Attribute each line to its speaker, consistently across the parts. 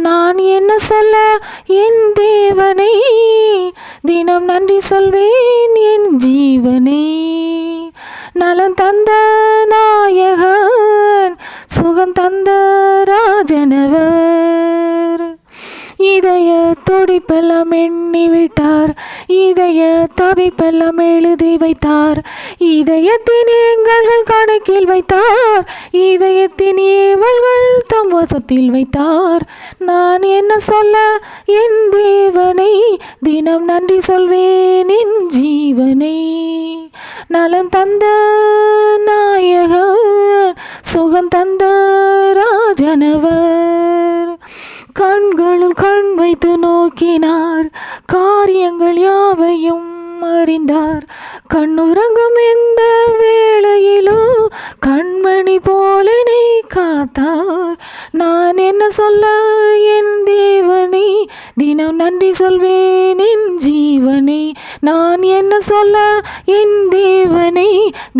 Speaker 1: நான் என்ன சொல்ல என் தேவனை, தினம் நன்றி சொல்வேன் என் ஜீவனை. நலம் தந்த நாயகன், சுகம் தந்த ராஜனவர். இதய துடிப்பெல்லாம் எண்ணி விட்டார், இதய தவிப்பெல்லாம் எழுதி வைத்தார். இதயத்தின் எங்கள் கணக்கில் வைத்தார், இதயத்தின் ஏவல்கள் தம் வசத்தில் வைத்தார். நான் என்ன சொல்ல என் தேவனை, தினம் நன்றி சொல்வேன் என் ஜீவனை. நலம் தந்த நாயகன், சுகம் தந்த ராஜனவர். கண்களுள் கண் வைத்து நோக்கினார், காரியங்கள் யாவையும் அறிந்தார். கண்ணுறங்கும் எந்த வேளையிலோ கண்மணி போலனை காத்தார். நான் என்ன சொல்ல என் தேவனை, தினம் நன்றி சொல்வேன் என் ஜீவனை. நான் என்ன சொல்ல என் தேவனை,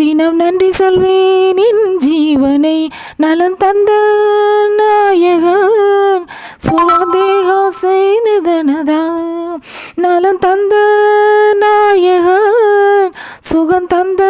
Speaker 1: தினம் நன்றி சொல்வேன் என் ஜீவனை. நலம் தந்த நாயகன், சுவதேகாசைனதனதா. நலம் தந்த நாயகன், சுகம் தந்த